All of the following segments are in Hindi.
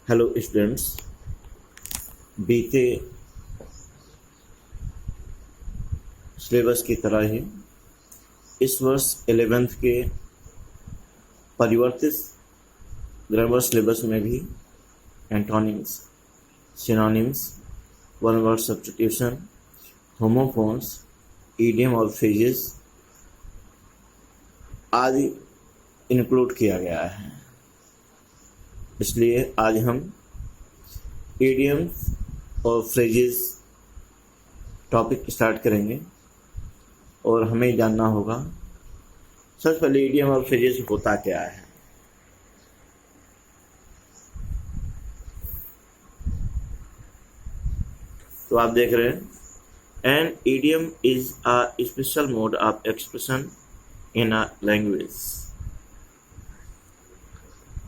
Hello students. बीते सिलेबस की तरह ही इस वर्ष 11th के परिवर्तित ग्रामर सिलेबस में भी antonyms, synonyms, one word substitution, homophones, idiom और फ्रेजेस आदि इंक्लूड किया गया है। इसलिए आज हम इडियम्स और फ्रेजेस टॉपिक स्टार्ट करेंगे और हमें जानना होगा सबसे पहले इडियम और फ्रेजेस होता क्या है। तो आप देख रहे हैं an idiom is a special mode of expression in a language.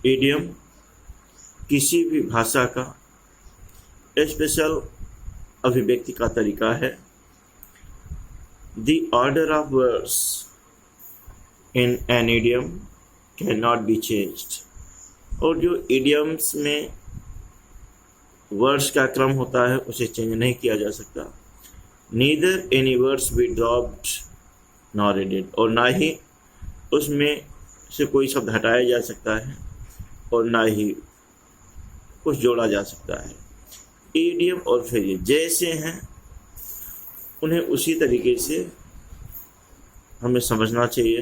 Idiom किसी भी भाषा का स्पेशल अभिव्यक्ति का तरीका है। The order of words in an idiom can not be changed. और जो इडियम्स में वर्ड्स का क्रम होता है उसे चेंज नहीं किया जा सकता। Neither any words be dropped nor added. और ना ही उसमें से कोई शब्द हटाया जा सकता है और ना ही कुछ जोड़ा जा सकता है। इडियम और फ्रेजेस जैसे हैं उन्हें उसी तरीके से हमें समझना चाहिए,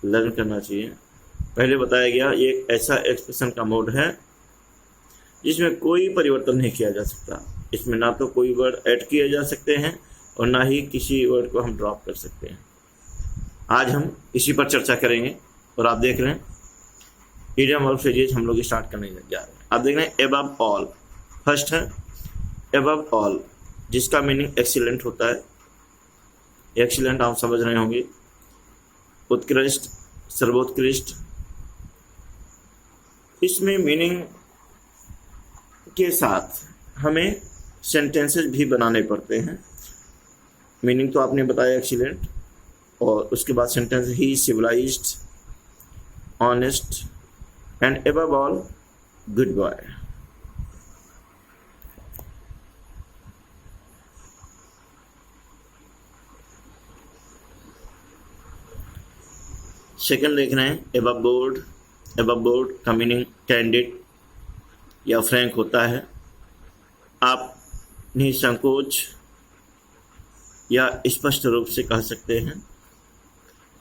लर्न करना चाहिए। पहले बताया गया ये एक ऐसा एक्सप्रेशन का मोड है जिसमें कोई परिवर्तन नहीं किया जा सकता। इसमें ना तो कोई वर्ड ऐड किए जा सकते हैं और ना ही किसी वर्ड को हम ड्रॉप कर सकते हैं। आज हम इसी पर चर्चा करेंगे और आप देख रहे हैं इडियम और फ्रेजेस हम लोग स्टार्ट करने जा रहे हैं। आप देख रहे हैं अबव ऑल। फर्स्ट है अबव ऑल, जिसका मीनिंग एक्सीलेंट होता है। एक्सीलेंट आप समझ रहे होंगे, उत्कृष्ट, सर्वोत्कृष्ट। इसमें मीनिंग के साथ हमें सेंटेंसेस भी बनाने पड़ते हैं। मीनिंग तो आपने बताया एक्सीलेंट, और उसके बाद सेंटेंस ही civilised, honest and above all good boy। Second देख रहे हैं above board। above board का मीनिंग कैंडिड या फ्रैंक होता है। आप निसंकोच या स्पष्ट रूप से कह सकते हैं,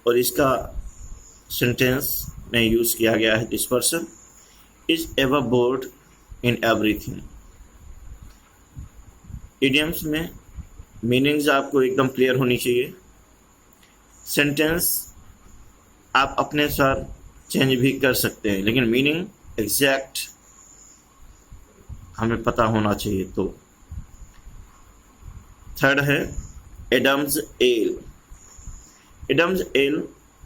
और इसका सेंटेंस में यूज किया गया है this person is above board in everything. Idioms में मीनिंग्स आपको एकदम क्लियर होनी चाहिए। सेंटेंस आप अपने साथ चेंज भी कर सकते हैं, लेकिन मीनिंग एग्जैक्ट हमें पता होना चाहिए। तो थर्ड है एडम्स एल। एडम्स एल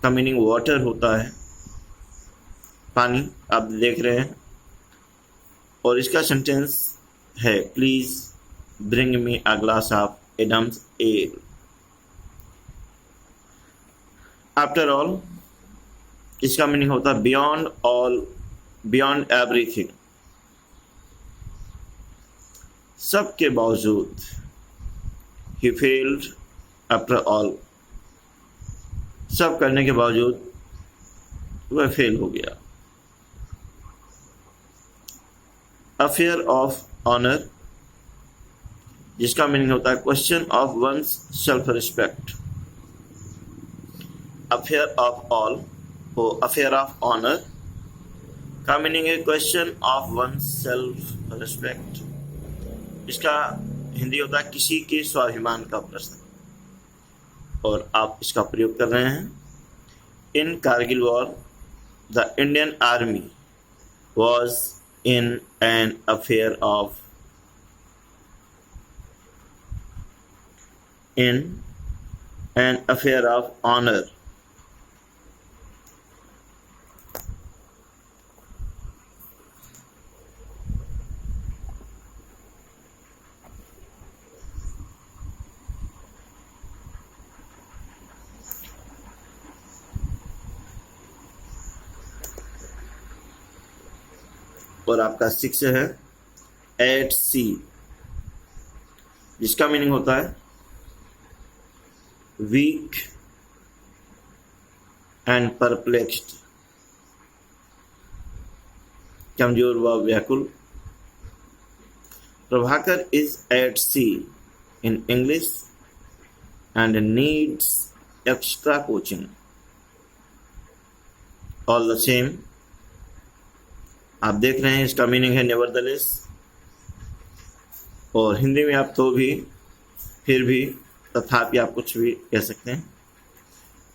का मीनिंग वाटर होता है, पानी। आप देख रहे हैं, और इसका सेंटेंस है please bring me a glass of Adam's ale. After all, इसका मीनिंग होता है बियॉन्ड ऑल, बियॉन्ड एवरीथिंग, सबके बावजूद। ही फेल्ड आफ्टर ऑल, सब करने के बावजूद वह फेल हो गया। अफेयर ऑफ ऑनर, जिसका मीनिंग होता है question of one's self respect. Affair of all हो अफेयर ऑफ ऑनर का मीनिंग है question of one's self respect. इसका हिंदी होता है किसी के स्वाभिमान का प्रश्न, और आप इसका प्रयोग कर रहे हैं। In Kargil war the Indian army was in an affair of honor। और आपका 6 है एट सी, जिसका मीनिंग होता है वीक एंड परप्लेक्स्ड, कमजोर व व्याकुल। Prabhakar is at sea in English and needs extra coaching. All the same, आप देख रहे हैं इसका मीनिंग है नेवरदलेस, और हिंदी में आप तो भी, फिर भी, तथापि आप कुछ भी कह सकते हैं।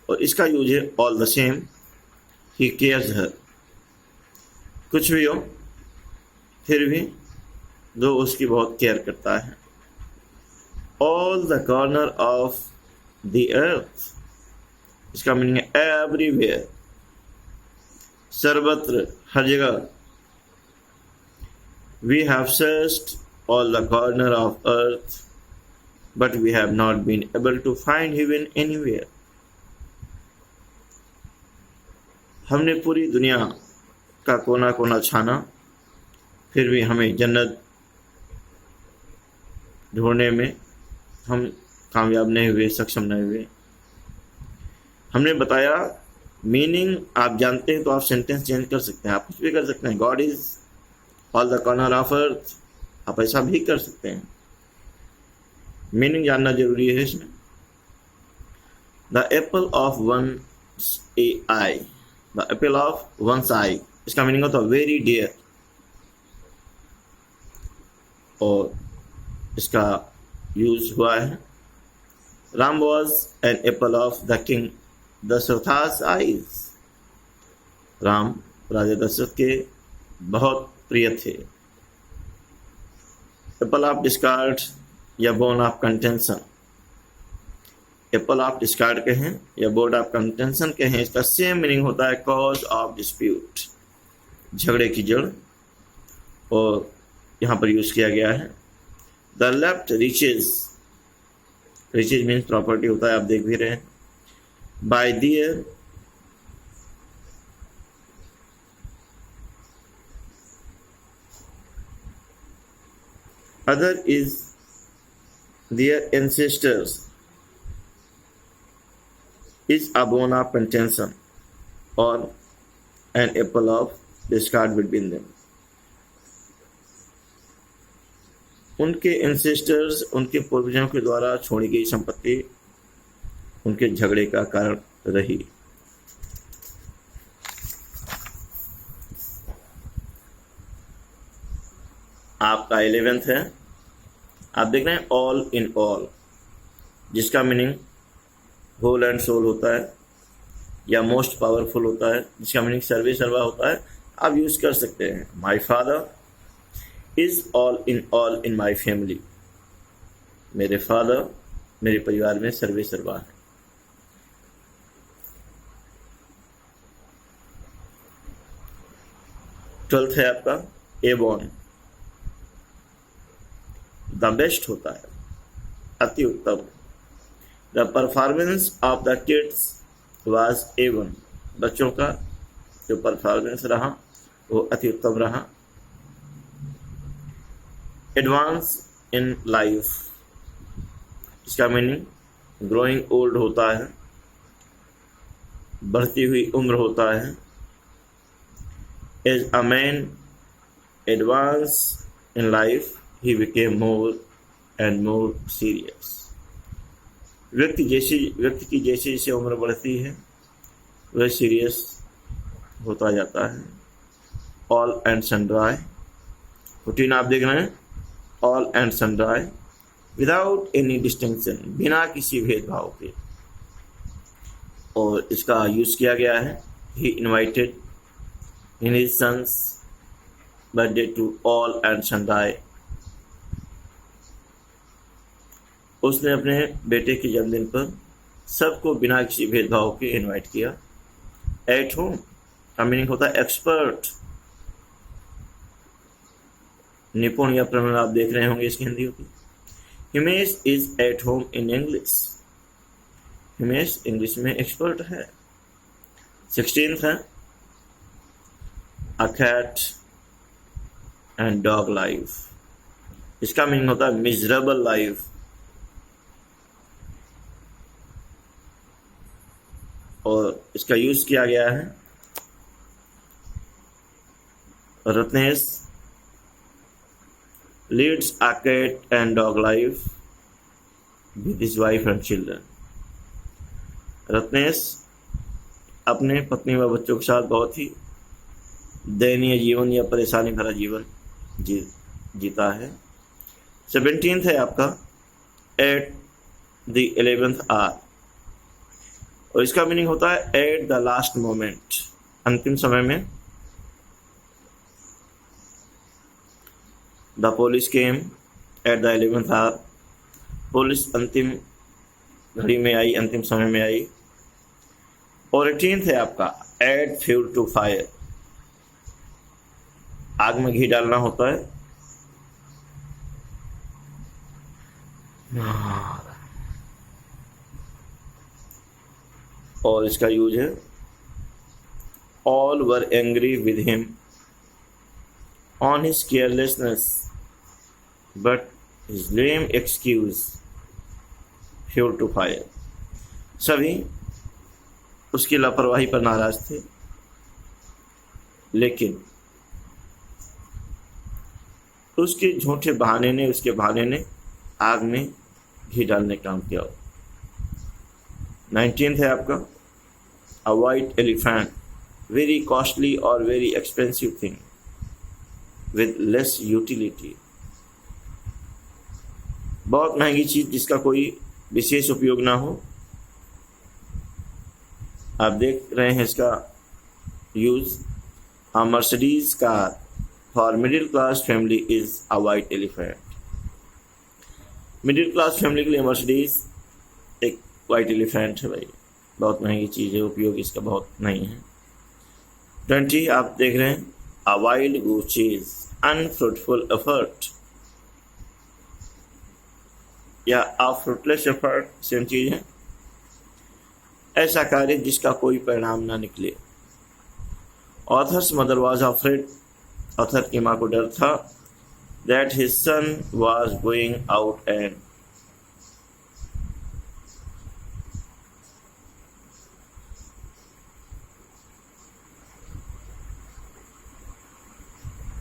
और इसका यूज है all the same, he cares her, कुछ भी हो फिर भी जो उसकी बहुत केयर करता है। All the corner of the earth, इसका मीनिंग है एवरीवेयर, सर्वत्र, हर जगह। We have searched all the corner of earth, but we have not been able to find heaven anywhere. हमने पूरी दुनिया का कोना कोना छाना, फिर भी हमें जन्नत ढूंढने में हम कामयाब नहीं हुए, सक्षम नहीं हुए। हमने बताया मीनिंग आप जानते हैं तो आप सेंटेंस चेंज कर सकते हैं, आप कुछ भी कर सकते हैं। God is all the corner of earth, आप ऐसा भी कर सकते हैं। मीनिंग जानना जरूरी है इसमें। The apple of one's eye, the apple of one's eye, इसका मीनिंग होता है वेरी डियर, और इसका यूज हुआ है Ram was an apple of the king Dasharatha's eyes. Ram राजा दशरथ के बहुत प्रिय थे। एप्पल ऑफ डिस्कार्ड या bone of contention, apple of discord कहें या बोर्ड ऑफ कंटेंशन कहें, इसका सेम मीनिंग होता है कॉज ऑफ डिस्प्यूट, झगड़े की जड़, और यहाँ पर यूज किया गया है। The left riches, riches means property होता है, आप देख भी रहे हैं। By there, other is their ancestors, is a bone of contention or an apple of discord between them. उनके एंसेस्टर्स, उनके पूर्वजों के द्वारा छोड़ी गई संपत्ति उनके झगड़े का कारण रही। आपका 11th है, आप देख रहे हैं ऑल इन ऑल, जिसका मीनिंग होल एंड सोल होता है या मोस्ट पावरफुल होता है, जिसका मीनिंग सर्वे सर्वा होता है। आप यूज कर सकते हैं my father is all in my family, मेरे फादर मेरे परिवार में सर्वे सर्वा है। ट्वेल्थ है आपका एबॉन, द बेस्ट होता है, अति उत्तम। The performance of the kids was A one, बच्चों का जो परफॉर्मेंस रहा वो अति उत्तम रहा। एडवांस इन लाइफ, इसका मीनिंग ग्रोइंग ओल्ड होता है, बढ़ती हुई उम्र होता है। As a man advance in life he became more and more serious, व्यक्ति की जैसे जैसे उम्र बढ़ती है वह सीरियस होता जाता है। ऑल एंड सनड्राई, 14 आप देख रहे हैं, all and sundry without any distinction, बिना किसी भेदभाव के, और इसका यूज किया गया है। ही invited in his son's birthday to all and sundry, उसने अपने बेटे के जन्मदिन पर सबको बिना किसी भेदभाव के इनवाइट किया। एट होम का मीनिंग होता है एक्सपर्ट, निपुण या प्रवीण, आप देख रहे होंगे इसकी हिंदी होती। Himesh is at home in English, Himesh English में एक्सपर्ट है। 16th है a cat and dog life. इसका मीनिंग होता है मिजरेबल लाइफ, और इसका यूज किया गया है Ratnesh leads a cat and dog life with his wife and children. Ratnesh अपने पत्नी व बच्चों के साथ बहुत ही दयनीय जीवन या परेशानी भरा जीवन जीता है। 17th है आपका एट द 11th आवर, और इसका मीनिंग होता है एट द लास्ट मोमेंट, अंतिम समय में। The police came at the 11th hour, police अंतिम घड़ी में आई, अंतिम समय में आई। और 18th है आपका एड फ्यूल टू फायर, आग में घी डालना होता है। और इसका यूज है all were angry with him on his carelessness but his lame excuse fuel to fire. सभी उसकी लापरवाही पर नाराज थे, लेकिन उसके झूठे बहाने ने, उसके बहाने ने आग में घी डालने का काम किया। 19th है आपका a white elephant, very costly और very expensive thing with less utility. बहुत महंगी चीज जिसका कोई विशेष उपयोग ना हो। आप देख रहे हैं इसका use, a Mercedes car for middle class family is a white elephant. Middle class family के लिए मर्सिडीज एक वाइट एलिफेंट है भाई, बहुत महंगी चीज़ है, उपयोग इसका बहुत नहीं है। 20 आप देख रहे हैं a wild goose chase unfruitful effort, या अ फ्रूटलेस एफर्ट सेम चीज है, ऐसा कार्य जिसका कोई परिणाम ना निकले। Authors mother was afraid, author की माँ को डर था that his son was going out and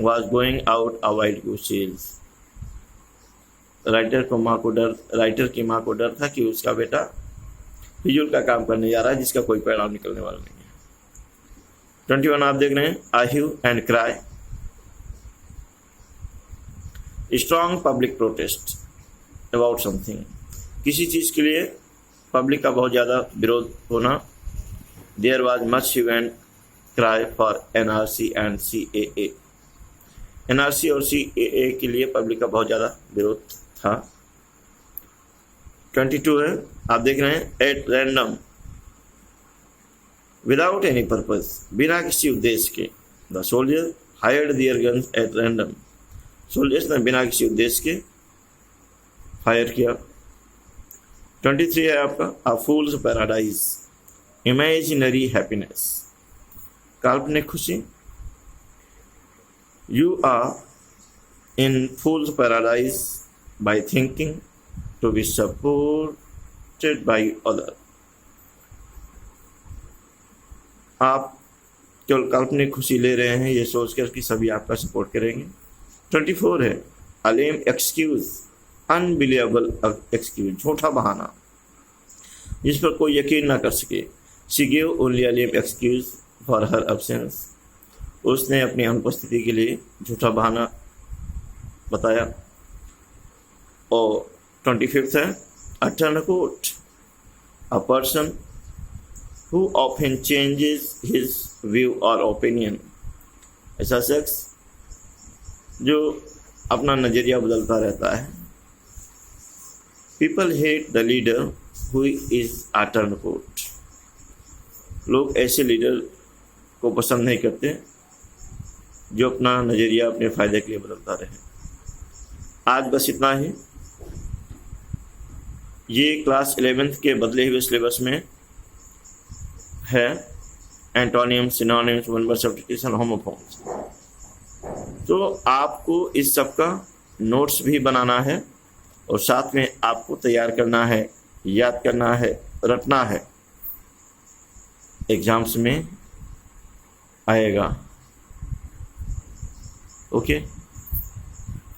a wild goose chase। Writer की माँ को डर था कि उसका बेटा फिजूल का काम करने जा रहा है जिसका कोई परिणाम निकलने वाला नहीं है। 21 आप देख रहे हैं a hue and cry, strong public protest about something, किसी चीज़ के लिए पब्लिक का बहुत ज़्यादा विरोध होना। There was much hue and cry for NRC and CAA, NRC और CAA के लिए पब्लिक का बहुत ज़्यादा विरोध था। 22 है आप देख रहे हैं at random without any purpose, बिना किसी उद्देश्य के। The soldier hired their guns at random, soldiers ने बिना किसी उद्देश्य के फायर किया। 23 है आपका a fool's paradise, imaginary happiness, काल्पनिक खुशी। You are in fool's paradise by thinking to be supported by other, आप केवल काल्पनिक खुशी ले रहे हैं ये सोचकर कि सभी आपका सपोर्ट करेंगे। 24 है अ लेम एक्सक्यूज, अनबिलीवेबल एक्सक्यूज, झूठा बहाना जिस पर कोई यकीन ना कर सके। She give only a lame excuse for her absence, उसने अपनी अनुपस्थिति के लिए झूठा बहाना बताया। और 25 है a turncoat, a person who often changes his view और ओपिनियन, ऐसा शख्स जो अपना नज़रिया बदलता रहता है। People hate the leader who is a turncoat, लोग ऐसे लीडर को पसंद नहीं करते जो अपना नज़रिया अपने फ़ायदे के लिए बदलता रहे। आज बस इतना ही। ये क्लास 11th के बदले हुए सिलेबस में है, antonym, synonyms, one word substitution, homophones. तो आपको इस सब का नोट्स भी बनाना है और साथ में आपको तैयार करना है, याद करना है, रटना है, एग्जाम्स में आएगा। ओके।